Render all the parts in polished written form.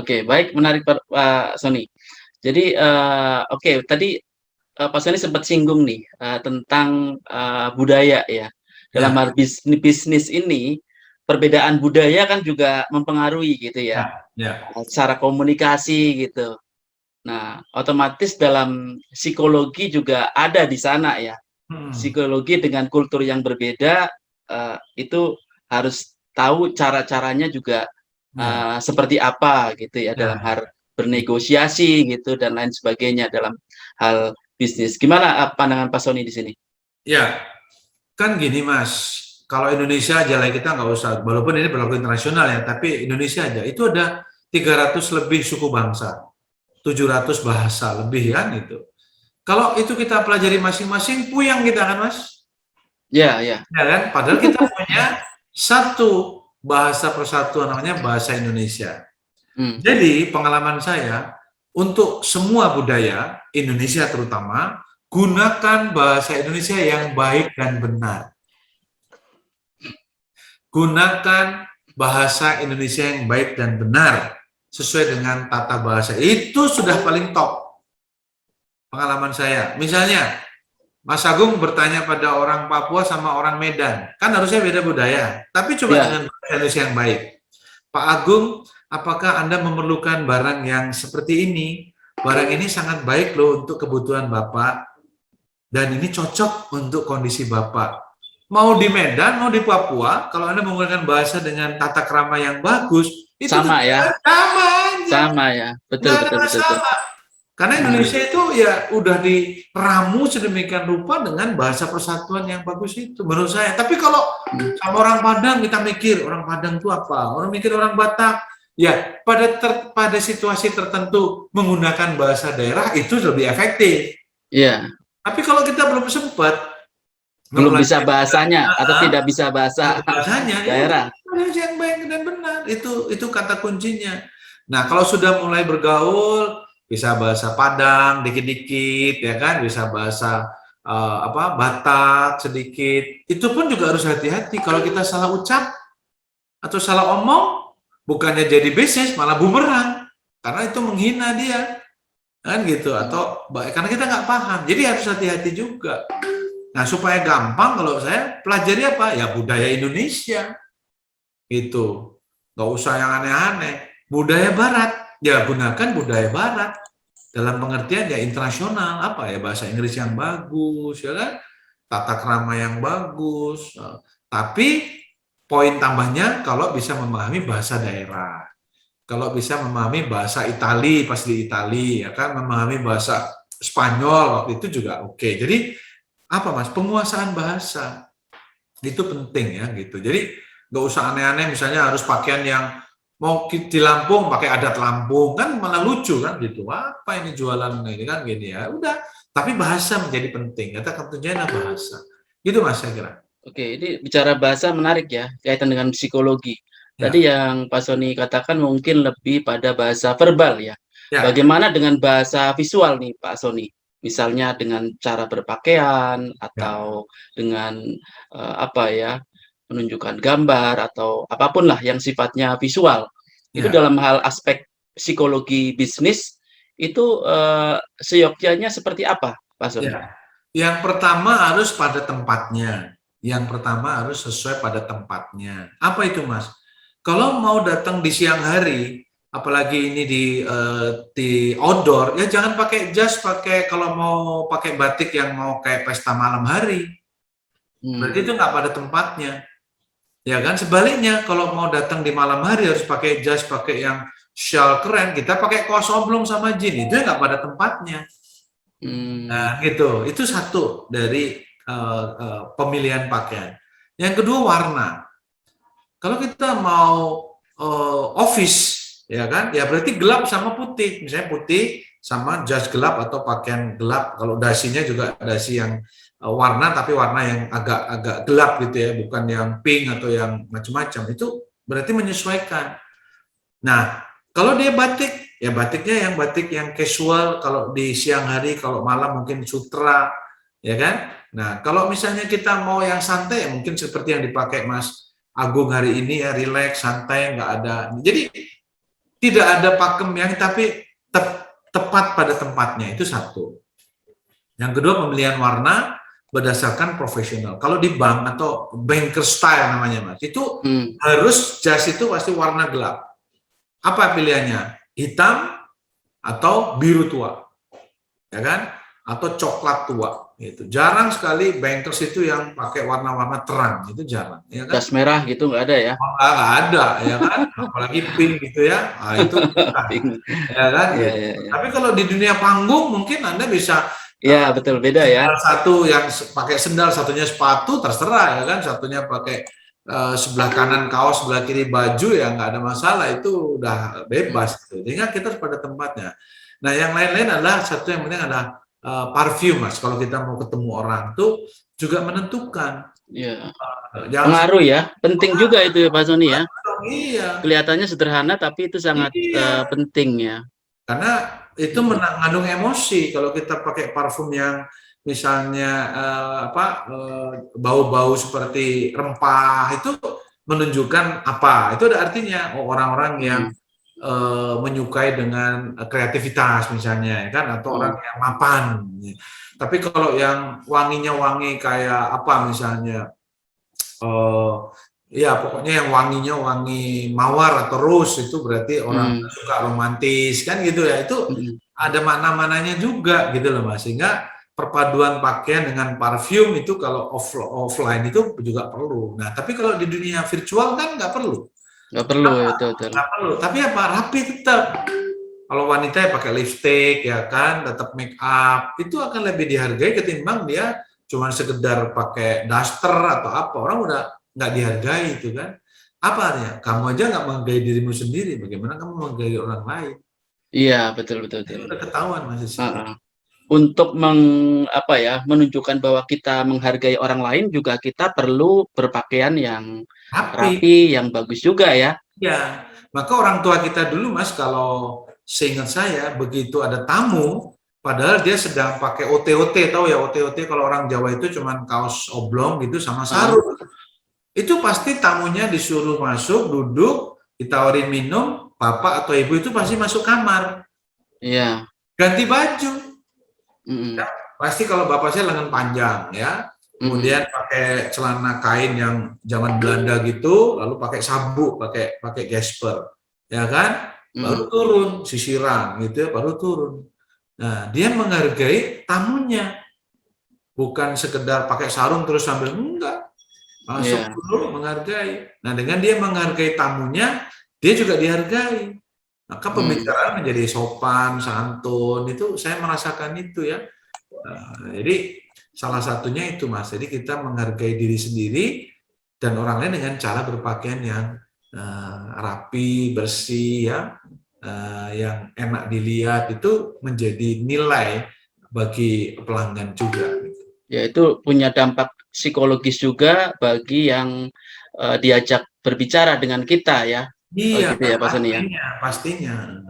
Oke, baik, menarik Pak Sony. Jadi, oke, tadi Pak Sony sempat singgung nih tentang budaya ya. Dalam Ya, hal bisnis ini, perbedaan budaya kan juga mempengaruhi gitu ya, ya, ya. cara komunikasi gitu. Nah, otomatis dalam psikologi juga ada di sana ya. Hmm. Psikologi dengan kultur yang berbeda itu harus tahu cara-caranya juga Ya, seperti apa gitu ya dalam ya, hal ya. bernegosiasi gitu dan lain sebagainya dalam hal bisnis. Gimana pandangan Pak Sony di sini? Ya, kan gini Mas, kalau Indonesia aja lah kita nggak usah, walaupun ini berlaku internasional ya, tapi Indonesia aja itu ada 300 lebih suku bangsa, 700 bahasa lebih kan itu. Kalau itu kita pelajari masing-masing, puyeng kita kan Mas? Ya, ya. Ya kan? Padahal kita punya satu bahasa persatuan namanya bahasa Indonesia. Hmm. Jadi pengalaman saya, untuk semua budaya, Indonesia terutama, gunakan bahasa Indonesia yang baik dan benar. Gunakan bahasa Indonesia yang baik dan benar sesuai dengan tata bahasa. Itu sudah paling top pengalaman saya. Misalnya, Mas Agung bertanya pada orang Papua sama orang Medan, kan harusnya beda budaya, tapi coba Ya, dengan bahasa Indonesia yang baik. Pak Agung, apakah Anda memerlukan barang yang seperti ini? Barang ini sangat baik loh untuk kebutuhan Bapak, dan ini cocok untuk kondisi Bapak. Mau di Medan, mau di Papua, kalau Anda menggunakan bahasa dengan tata krama yang bagus, itu sama ya. sama aja, Sama ya. Betul, nggak ada betul, betul, betul. masalah. Karena Hmm. Indonesia itu ya udah diramu sedemikian rupa dengan bahasa persatuan yang bagus itu, menurut saya. Tapi kalau sama orang Padang kita mikir, orang Padang itu apa? Orang mikir orang Batak. Ya, pada situasi tertentu menggunakan bahasa daerah itu lebih efektif. Ya, Tapi kalau kita belum sempat belum bisa mempelajari bahasanya atau tidak bisa bahasa bahasanya, ya udah daerah. yang baik dan benar. Itu kata kuncinya. Nah, kalau sudah mulai bergaul, bisa bahasa Padang dikit-dikit, ya kan, bisa bahasa Batak sedikit. Itu pun juga harus hati-hati. Kalau kita salah ucap atau salah omong, bukannya jadi bisnis, malah bumerang. Karena itu menghina dia, kan gitu. Atau karena kita nggak paham, jadi harus hati-hati juga. Nah, supaya gampang kalau saya pelajari apa? Ya budaya Indonesia. Itu. Nggak usah yang aneh-aneh. Budaya Barat, ya gunakan budaya Barat. Dalam pengertian ya internasional, apa ya, bahasa Inggris yang bagus, ya kan? Tata krama yang bagus. Tapi poin tambahnya kalau bisa memahami bahasa daerah. Kalau bisa memahami bahasa Itali pas di Itali, ya kan, memahami bahasa Spanyol waktu itu juga oke. Jadi apa Mas? Penguasaan bahasa itu penting ya gitu. Jadi nggak usah aneh-aneh, misalnya harus pakaian yang mau di Lampung pakai adat Lampung, kan malah lucu kan gitu. Apa ini jualan ini kan gini ya. Udah, tapi bahasa menjadi penting. Kata kuncinya bahasa. Gitu Mas saya kira. Oke, ini bicara bahasa menarik ya, kaitan dengan psikologi. Tadi Ya, yang Pak Sony katakan mungkin lebih pada bahasa verbal ya. ya, Bagaimana dengan bahasa visual nih Pak Sony? Misalnya dengan cara berpakaian ya, atau dengan apa ya, menunjukkan gambar atau apapun lah yang sifatnya visual. Itu ya, dalam hal aspek psikologi bisnis itu seyogyanya seperti apa Pak Sony? ya. Yang pertama harus pada tempatnya. Yang pertama harus sesuai pada tempatnya. Apa itu Mas? Kalau mau datang di siang hari, apalagi ini di outdoor, ya jangan pakai jas, kalau mau pakai batik yang mau kayak pesta malam hari. Berarti Hmm. itu nggak pada tempatnya. Ya kan, sebaliknya kalau mau datang di malam hari harus pakai jas, pakai yang shawl keren, kita pakai kaos oblong sama jeans, itu nggak pada tempatnya. Hmm. Nah, gitu. Itu satu dari pemilihan pakaian. Yang kedua warna. Kalau kita mau office, ya kan, ya berarti gelap sama putih. Misalnya putih sama jas gelap atau pakaian gelap. Kalau dasinya juga dasi yang warna, tapi warna yang agak-agak gelap gitu ya, bukan yang pink atau yang macam-macam. Itu berarti menyesuaikan. Nah, kalau dia batik, ya batiknya yang batik yang casual. Kalau di siang hari, kalau malam mungkin sutra, ya kan. Nah, kalau misalnya kita mau yang santai, mungkin seperti yang dipakai Mas Agung hari ini ya, relax, santai, nggak ada. Jadi tidak ada pakem yang tapi tepat pada tempatnya, itu satu. Yang kedua, pemilihan warna berdasarkan profesional. Kalau di bank atau banker style namanya Mas, itu harus jas itu pasti warna gelap. Apa pilihannya? Hitam atau biru tua, ya kan? Atau coklat tua. Itu jarang sekali bankers itu yang pakai warna-warna terang, itu jarang. Ya kan? Jas merah gitu nggak ada ya? Nggak ada, ya kan? Apalagi pink gitu ya. Nah, itu ya kan? Ya, Gitu. ya, ya. Tapi kalau di dunia panggung mungkin Anda bisa Ya, betul, beda ya. satu yang pakai sendal, satunya sepatu, terserah ya kan, satunya pakai sebelah kanan kaos, sebelah kiri baju, ya nggak ada masalah, itu udah bebas. Sehingga kita harus pada tempatnya. Nah, yang lain-lain adalah satu yang penting adalah parfum, Mas. Kalau kita mau ketemu orang tuh juga menentukan. Ya. Jangan Pengaruh ya, penting juga itu ya Pak Sony ya. iya. Kelihatannya sederhana tapi itu sangat Iya. penting ya. Karena itu mengandung emosi. Kalau kita pakai parfum yang misalnya bau-bau seperti rempah, itu menunjukkan apa? Itu ada artinya orang-orang yang menyukai dengan kreativitas misalnya, ya kan, atau orang yang mapan. Tapi kalau yang wanginya wangi kayak apa misalnya, ya pokoknya yang wanginya wangi mawar atau rose, itu berarti orang suka romantis kan gitu ya. Itu ada makna-maknanya juga gitu loh Mas. Sehingga perpaduan pakaian dengan parfum itu kalau offline itu juga perlu. Nah, tapi kalau di dunia virtual kan nggak perlu. Nggak perlu, betul. Nggak perlu. Tapi apa, rapi tetap. Kalau wanita ya pakai lipstick ya kan, tetap make up, itu akan lebih dihargai ketimbang dia cuma sekedar pakai daster atau apa. Orang udah nggak dihargai itu kan. Apa artinya? Kamu aja nggak menghargai dirimu sendiri, bagaimana kamu menghargai orang lain? Iya, betul. Itu udah ketahuan Mas. Untuk menunjukkan bahwa kita menghargai orang lain juga kita perlu berpakaian yang rapi, yang bagus juga ya. Ya, maka orang tua kita dulu Mas, kalau seingat saya, begitu ada tamu, padahal dia sedang pakai OTOT, tahu ya OTOT, kalau orang Jawa itu cuman kaos oblong gitu sama sarung. Itu pasti tamunya disuruh masuk, duduk, ditawarin minum, bapak atau ibu itu pasti masuk kamar. Iya. Ganti baju. Ya, pasti kalau bapak saya lengan panjang ya, kemudian pakai celana kain yang zaman Belanda gitu, lalu pakai sabuk, pakai gesper, ya kan, baru turun sisiran gitu ya, baru turun. Nah, dia menghargai tamunya, bukan sekedar pakai sarung terus sambil enggak, langsung dulu menghargai. Nah, dengan dia menghargai tamunya, dia juga dihargai. Maka pembicaraan menjadi sopan, santun, itu saya merasakan itu ya. Nah, jadi salah satunya itu Mas, jadi kita menghargai diri sendiri dan orang lain dengan cara berpakaian yang rapi, bersih ya, yang enak dilihat, itu menjadi nilai bagi pelanggan juga. Ya, itu punya dampak psikologis juga bagi yang diajak berbicara dengan kita ya. Iya, gitu ya Pak Sony ya. Pastinya.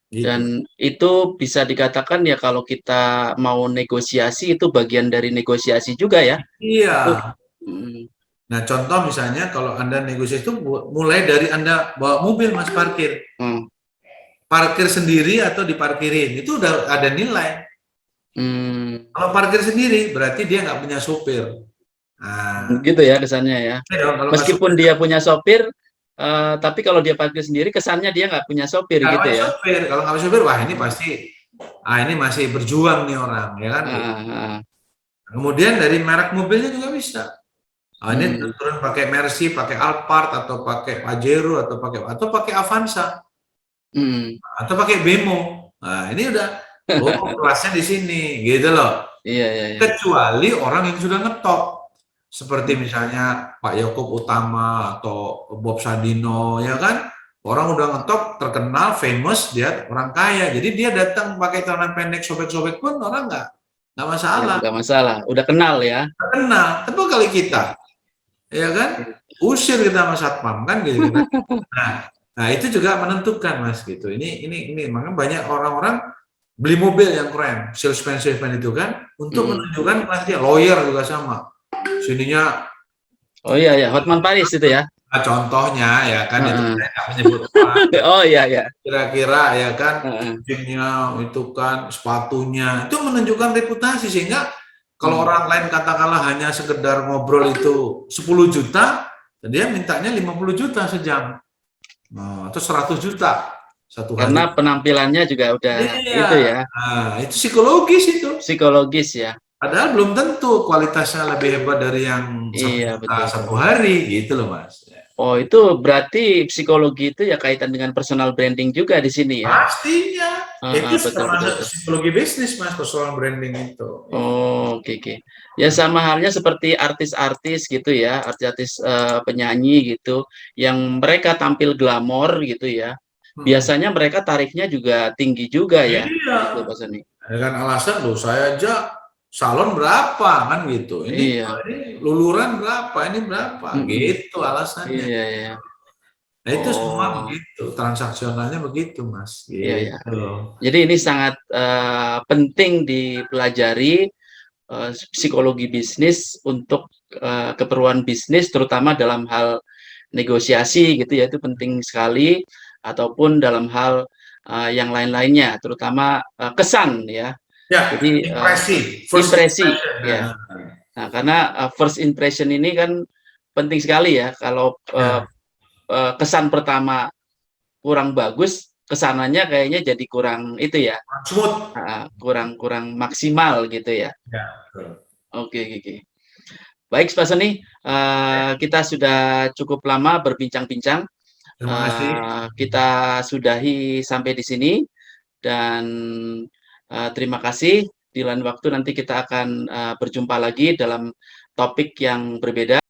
Gitu. Dan itu bisa dikatakan ya kalau kita mau negosiasi itu bagian dari negosiasi juga ya. Iya. Nah, contoh misalnya kalau Anda negosiasi itu mulai dari Anda bawa mobil Mas, parkir. Parkir sendiri atau diparkirin, itu udah ada nilai. Kalau parkir sendiri berarti dia nggak punya sopir. Nah, gitu ya kesannya ya. Meskipun dia punya sopir, tapi kalau dia parkir sendiri kesannya dia nggak punya sopir gitu ya. Kalau nggak punya sopir, wah ini pasti, ini masih berjuang nih orang, ya kan? Kemudian dari merek mobilnya juga bisa. Ini turun pakai Mercy, pakai Alphard, atau pakai Pajero, atau pakai Avanza, atau pakai Bemo. Nah, ini udah kelasnya di sini, gitu loh. Iya. Kecuali orang yang sudah ngetop. Seperti misalnya Pak Yaakob Utama atau Bob Sadino, ya kan? Orang udah ngetop, terkenal, famous, dia orang kaya. Jadi dia datang pakai celana pendek sobek-sobek pun orang nggak masalah. Nggak masalah, udah kenal ya. Kenal, tapi kali kita, ya kan? Usir kita sama satpam kan gitu. Nah itu juga menentukan Mas gitu. Ini makanya banyak orang-orang beli mobil yang keren, salesman itu kan, untuk menunjukkan kelas dia. Lawyer juga sama. Sininya, oh iya, Hotman Paris itu ya. Nah, contohnya ya kan itu Heeh. saya nggak menyebut orang. Oh, iya ya. Kira-kira ya kan Heeh. kucingnya itu kan sepatunya itu menunjukkan reputasi sehingga kalau Hmm. orang lain katakanlah hanya sekedar ngobrol itu 10 juta, dia mintanya 50 juta sejam. Nah, atau 100 juta satu Karena hari. penampilannya juga udah Iya, itu ya, nah, itu psikologis itu. psikologis ya. Padahal belum tentu kualitasnya lebih hebat dari yang satu Iya, juta betul satu betul. hari gitu loh Mas. Oh, itu berarti psikologi itu ya kaitan dengan personal branding juga di sini ya? Pastinya, itu Betul betul termasuk betul. psikologi bisnis Mas, personal branding itu. Oh, oke oke. Ya sama halnya seperti artis-artis gitu ya, artis-artis penyanyi gitu, yang mereka tampil glamor gitu ya. Hmm. Biasanya mereka tarifnya juga tinggi juga ya, Iya, gitu Pak Soni. dengan alasan loh saya aja salon berapa kan gitu. Iya. Ini luluran berapa, ini berapa, Mm-mm. gitu alasannya. Iya ya. Nah, itu semua Oh, begitu, transaksionalnya begitu Mas, iya ya. gitu. Jadi ini sangat penting dipelajari psikologi bisnis untuk keperluan bisnis, terutama dalam hal negosiasi gitu ya, itu penting sekali, ataupun dalam hal yang lain-lainnya, terutama kesan ya. Ya, Jadi impresi, first impresi impression. ya. Nah, Nah, karena first impression ini kan penting sekali ya. Kalau ya, kesan pertama kurang bagus, kesananya kayaknya jadi kurang itu ya, smooth. kurang kurang maksimal gitu ya. Ya, betul. Oke, oke, oke. Baik, Pak Seni, kita sudah cukup lama berbincang-bincang. Terima kasih. Kita sudahi sampai di sini dan terima kasih. Di lain waktu nanti kita akan berjumpa lagi dalam topik yang berbeda.